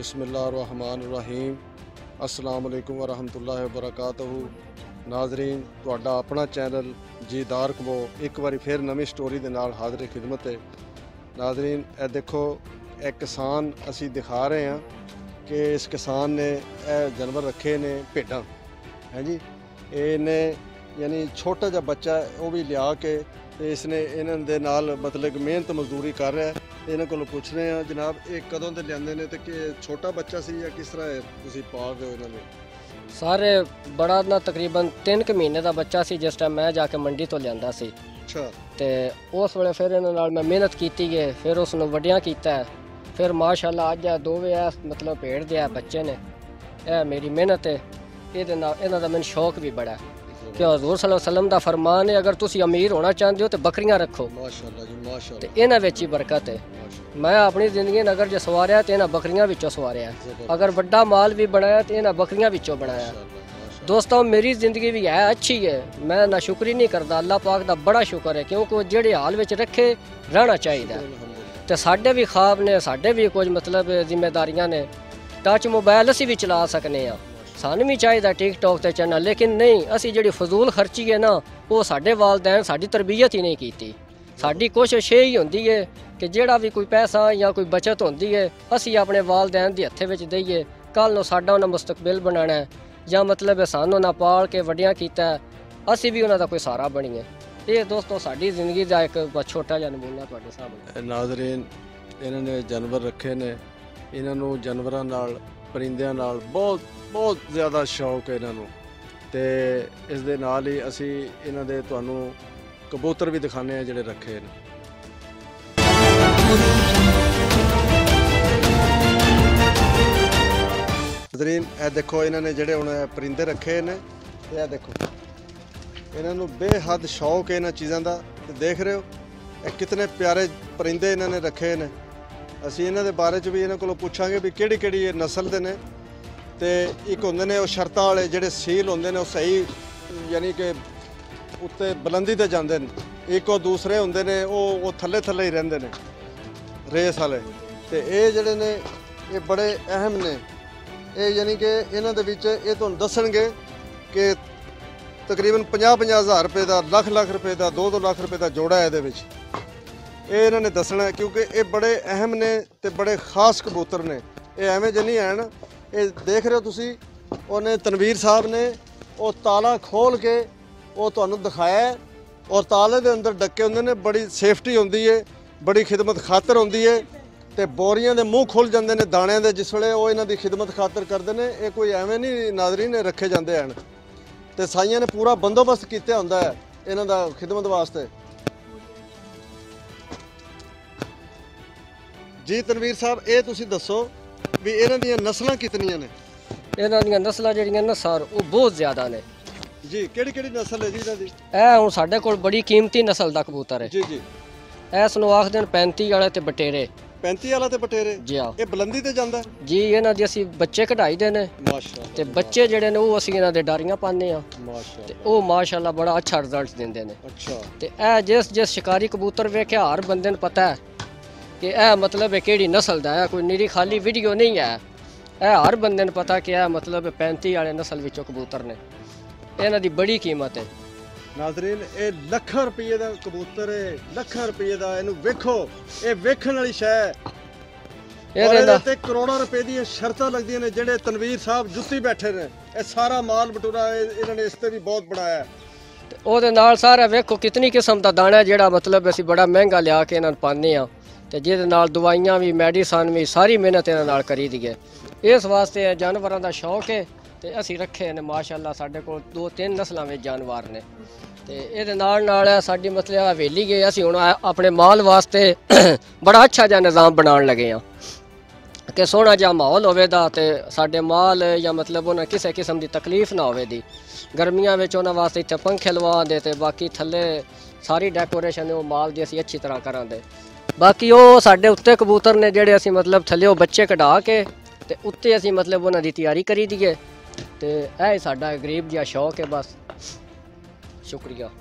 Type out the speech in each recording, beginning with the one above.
बिस्मिल्लाहिर्रहमानिर्रहीम अस्सलाम वालेकुम वरहमतुल्लाहि वबरकातुहू। नाजरीन, तुहाडा अपना चैनल जी दार कबो एक बारी फिर नवी स्टोरी दे नाल हाज़िर खिदमत है। नाजरीन, ए देखो एक किसान असी दिखा रहे हैं कि इस किसान ने जानवर रखे ने भेडां हैं जी। इन्हें यानी छोटा जा बच्चा वो भी लिया के इसने इन्हां दे नाल मतलब मेहनत मजदूरी कर रहा है। इन्हां कोलों पुछ रहे हैं जनाब, ये कदों दे लिआंदे ने ते कि छोटा बच्चा सी या किस तरह तुसीं पाल रहे हो इन्हां नूं? सारे बड़ा ना तकरीबन 3 महीने का बच्चा सी जिस टाइम मैं जाके मंडी तो लिया सी। अच्छा। ते उस वेले फिर इन्हां नाल मैं मेहनत की है, फिर उसनूं वड्डियां कीता है, फिर माशाअल्लाह अज दोवें मतलब भेड़ दे बच्चे ने। यह मेरी मेहनत है, इहदे नाल इन्हां दा मैनूं शौक भी बड़ा है कि हज़ूर सल्लल्लाहु अलैहि वसल्लम दा फरमान है, अगर तुसीं अमीर होना चाहते हो तो बकरियां रखो। माशाअल्लाह जी माशाअल्लाह। ते इन्हां विच ही बरकत है। मैं अपनी जिंदगी अगर जो सवारिया तो इन्हां बकरियां विचों सवारिया, अगर वड्डा माल भी बनाया तो इन्हां बकरियां विचों बनाया। दोस्तों, मेरी ज़िंदगी भी है अच्छी है, मैं ना शुक्री नहीं करता, अल्लाह पाक दा बड़ा शुक्र है क्योंकि जेड़े हाल विच रखे रहना चाहिए। तो साढ़े भी ख्वाब ने, साढ़े भी कुछ मतलब जिम्मेदारियां ने। टच मोबाइल असी भी चला सकने हाँ, सानू भी चाहिए टिकटॉक ते चैनल, लेकिन नहीं, असी जी फजूल खर्ची है ना वो साढ़े वालदैन साड़ी तरबियत ही नहीं की। साड़ी कोशिश यही होंदी है कि जेड़ा भी कोई पैसा या कोई बचत होंदी है असी अपने वालदैन के हत्थे विच देइए, कल नूं साडा उन्हां मुस्तकबिल बनाना है या मतलब सानू ना पाल के वड्डियां कीता है, असी भी उन्हां दा कोई सहारा बनीए। ये दोस्तों साड़ी जिंदगी का एक छोटा जिहा नमूना तुहाडे सामने। नाज़रीन, इन्होंने जानवर रखे ने, इन्हों जानवरों नाल परिंदियां नाल बहुत बहुत ज़्यादा शौक है इन्हों। तो इस दे नाल ही असी इन्हां दे तुहानू कबूतर भी दिखाने हैं जिहड़े रखे ने। नाज़रीन, ए देखो इन्होंने जिहड़े हुण परिंदे रखे ने, ये देखो इन्हों बेहद शौक है इन्हां चीज़ों का। देख रहे हो ये कितने प्यारे परिंदे इन्होंने रखे ने। असी इन्हां दे बारे च भी इन्हां कोलों पुछांगे भी किहड़ी किहड़ी नस्ल दे ने। तो एक होंदे ने शर्तां वाले जिहड़े सील होंदे ने, सही यानी कि उत्ते बुलंदी ते जांदे ने। एक और दूसरे होंदे ने वो थल्ले थल्ले ही रहिंदे ने, रेस वाले। तो ये जिहड़े ने ये बड़े अहम ने। ये यानी कि इन्हां दे विच ये तुहानूं दस्सणगे कि तकरीबन 50-50 हज़ार रुपये का, लख रुपये का, 2-2 लाख रुपये का जोड़ा है ये इन्होंने दसना है क्योंकि ये बड़े अहम ने तो बड़े खास कबूतर ने। ये एवें जे नहीं हैन। ये देख रहे हो तुसी, उन्हें तनवीर साहब ने वो ताला खोल के वो तुहानूं दिखाया है और ताले दे अंदर डक्के होंदे ने। बड़ी सेफ्टी होंदी है, बड़ी खिदमत खातर होंदी है। तो बोरियां दे मूँह खुल जाते हैं दाणियां दे जिस वेले वो इन्हां दी खिदमत खातर करते हैं। ये कोई एवें नहीं नाज़रीन रखे जाते हैं। तो साइयां ने पूरा बंदोबस्त किया होंदा है इन्हां दा खिदमत वास्ते। जी तनवीर साहब, ये तुसी दसो भी इन्हां दी नस्लां कितनियां ने? इन्हां दी नस्लां जिहड़ियां ना सर वो बहुत ज़्यादा ने जी। किहड़ी नस्ल है जी इन्हां दी? ਇਹ ਹੁਣ ਸਾਡੇ ਕੋਲ बड़ी कीमती नस्ल का कबूतर है जी जी। इस ਨੂੰ ਆਖਦੇ ਨੇ 35 ਵਾਲੇ ਤੇ ਬਟੇਰੇ। 35 वाला ते बटेरे जी हाँ ये बुलंदी ते जांदा जी। ਇਹਨਾਂ ਦੀ ਅਸੀਂ ਬੱਚੇ ਕਢਾਈ ਦੇ ਨੇ माशाअल्लाह। ਤੇ ਬੱਚੇ ਜਿਹੜੇ ਨੇ ਉਹ ਅਸੀਂ ਇਹਨਾਂ ਦੇ ਡਾਰੀਆਂ ਪਾਉਂਦੇ ਆ ਤੇ माशाअल्लाह। ਉਹ ਮਾਸ਼ਾਅੱਲਾ ਬੜਾ ਅੱਛਾ ਰਿਜ਼ਲਟ ਦਿੰਦੇ ਨੇ। अच्छा। ਤੇ ਇਹ ਜਿਸ ਸ਼ਿਕਾਰੀ ਕਬੂਤਰ ਵੇਖਿਆ ਹਰ ਬੰਦੇ ਨੂੰ ਪਤਾ ਹੈ ਕਿ ਇਹ ਮਤਲਬ ਹੈ ਕਿਹੜੀ ਨਸਲ ਦਾ ਹੈ। ਕੋਈ ਨਿਰੀ ਖਾਲੀ ਵੀਡੀਓ ਨਹੀਂ ਹੈ। ਇਹ ਹਰ ਬੰਦੇ ਨੂੰ ਪਤਾ ਕਿ ਇਹ ਮਤਲਬ 35 ਵਾਲੇ ਨਸਲ ਵਿੱਚੋਂ ਕਬੂਤਰ ਨੇ। ਇਹਨਾਂ ਦੀ ਬੜੀ ਕੀਮਤ ਹੈ। नाज़रीन, ये ਲੱਖਾਂ रुपये का कबूतर है, ਲੱਖਾਂ रुपये का। इनू वेखो, ये वेखण वाली शै है। ਇਹਦੇ ਤੇ ਕਰੋੜਾਂ ਰੁਪਏ ਦੀਆਂ ਸ਼ਰਤਾਂ ਲੱਗਦੀਆਂ ਨੇ। ਜਿਹੜੇ ਤਨਵੀਰ ਸਾਹਿਬ ਜੁੱਤੀ ਬੈਠੇ ਨੇ, ਇਹ ਸਾਰਾ ਮਾਲ ਬਟੂਰਾ ਇਹਨਾਂ ਨੇ ਇਸ ਤੇ ਵੀ ਬਹੁਤ ਬਣਾਇਆ। ਤੇ ਉਹਦੇ ਨਾਲ ਸਾਰਾ ਵੇਖੋ ਕਿਤਨੀ ਕਿਸਮ ਦਾ ਦਾਣਾ ਜਿਹੜਾ ਮਤਲਬ ਅਸੀਂ ਬੜਾ ਮਹਿੰਗਾ ਲਿਆ ਕੇ ਇਹਨਾਂ ਨੂੰ ਪਾਉਂਦੇ ਆ ਤੇ ਜਿਹਦੇ ਨਾਲ ਦਵਾਈਆਂ ਵੀ ਮੈਡੀਸਨ ਵੀ ਸਾਰੀ ਮਿਹਨਤ ਇਹਨਾਂ ਨਾਲ ਕਰੀ ਦੀ ਹੈ। ਇਸ ਵਾਸਤੇ ਜਾਨਵਰਾਂ ਦਾ ਸ਼ੌਕ ਹੈ ਤੇ ਅਸੀਂ ਰੱਖੇ ਨੇ ਮਾਸ਼ਾਅੱਲਾ। ਸਾਡੇ ਕੋਲ 2-3 ਨਸਲਾਂ ਵਿੱਚ ਜਾਨਵਰ ਨੇ ਤੇ ਇਹਦੇ ਨਾਲ ਸਾਡੀ ਮਤਲਬ ਹਵੇਲੀ ਗਏ। ਅਸੀਂ ਹੁਣ ਆਪਣੇ ਮਾਲ ਵਾਸਤੇ ਬੜਾ ਅੱਛਾ ਜਿਹਾ ਨਿਜ਼ਾਮ ਬਣਾਉਣ ਲੱਗੇ ਆ कि सोहना जहा माहौल होवेगा तो साढ़े माल या मतलब उन्हें किसी किस्म की तकलीफ ना होवे दी। गर्मियां में उन्होंने वास्ते इतने पंखे लवा दे ते बाकी थले सारी डेकोरेशन वो माल की असी अच्छी तरह करा दे। बाकी वो साढ़े उत्ते कबूतर ने जेडे असी मतलब थले बच्चे कढ़ा के ते उत्ते असी मतलब उन्होंने तैयारी करी दी है। तो यह साडा गरीब जिहा शौक है। बस शुक्रिया।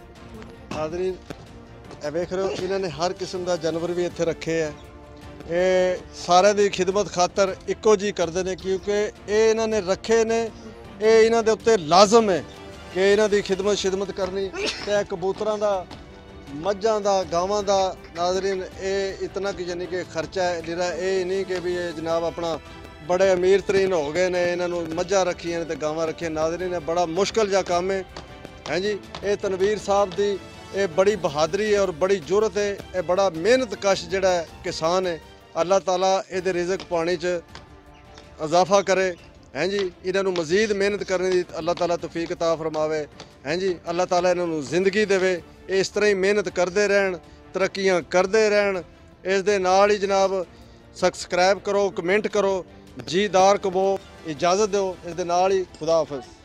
नाज़रीन, वेख रहे हो इन्होंने हर किस्म का जानवर भी इत्थे रखे है। ਇਹ ਸਾਰਿਆਂ ਦੀ ਖਿਦਮਤ ਖਾਤਰ ਇੱਕੋ ਜੀ ਕਰਦੇ ਨੇ, ਕਿਉਂਕਿ ਇਹ ਇਹਨਾਂ ਨੇ ਰੱਖੇ ਨੇ, ਇਹ ਇਹਨਾਂ ਦੇ ਉੱਤੇ ਲਾਜ਼ਮ ਹੈ ਕਿ ਇਹਨਾਂ ਦੀ ਖਿਦਮਤ ਕਰਨੀ। ਤੇ ਇਹ ਕਬੂਤਰਾਂ ਦਾ, ਮੱਝਾਂ ਦਾ, ਗਾਵਾਂ ਦਾ ਨਾਜ਼ਰੀਨ ਇਹ ਇਤਨਾ ਕਿ ਯਾਨੀ ਕਿ ਖਰਚਾ ਹੈ ਜਿਹੜਾ, ਇਹ ਨਹੀਂ ਕਿ ਵੀ ਇਹ ਜਨਾਬ ਆਪਣਾ ਬੜੇ ਅਮੀਰ ਤਰੀਨ ਹੋ ਗਏ ਨੇ, ਇਹਨਾਂ ਨੂੰ ਮੱਝਾਂ ਰੱਖੀਆਂ ਨੇ ਤੇ ਗਾਵਾਂ ਰੱਖੀਆਂ। ਨਾਜ਼ਰੀਨ ਇਹ ਬੜਾ ਮੁਸ਼ਕਲ ਜਿਹਾ ਕੰਮ ਹੈ ਜੀ। ਇਹ ਤਨਵੀਰ ਸਾਹਿਬ ਦੀ ਇਹ ਬੜੀ ਬਹਾਦਰੀ ਹੈ ਔਰ ਬੜੀ ਜ਼ੁਰਤ ਹੈ। ਇਹ ਬੜਾ ਮਿਹਨਤ ਕਸ਼ ਜਿਹੜਾ ਹੈ ਕਿਸਾਨ ਹੈ। ਅੱਲਾਹ ਤਾਲਾ ਇਹਦੇ ਰਿਜ਼ਕ ਪਾਣੀ 'ਚ ਇਜ਼ਾਫਾ ਕਰੇ ਜੀ। ਇਹਨਾਂ ਨੂੰ ਮਜ਼ੀਦ ਮਿਹਨਤ ਕਰਨ ਦੀ ਅੱਲਾਹ ਤਾਲਾ ਤੌਫੀਕ ਅਤਾ ਫਰਮਾਵੇ ਜੀ। ਅੱਲਾਹ ਤਾਲਾ ਇਹਨਾਂ ਨੂੰ ਜ਼ਿੰਦਗੀ ਦੇਵੇ, ਇਸ ਤਰ੍ਹਾਂ ਹੀ ਮਿਹਨਤ ਕਰਦੇ ਰਹਿਣ, ਤਰੱਕੀਆਂ ਕਰਦੇ ਰਹਿਣ। ਇਸ ਦੇ ਨਾਲ ਹੀ ਜਨਾਬ ਸਬਸਕ੍ਰਾਈਬ ਕਰੋ, ਕਮੈਂਟ ਕਰੋ, ਜੀਦਾਰ ਕਬੋ, ਇਜਾਜ਼ਤ ਦਿਓ। ਇਸ ਦੇ ਨਾਲ ਹੀ ਖੁਦਾ ਹਾਫਿਜ਼।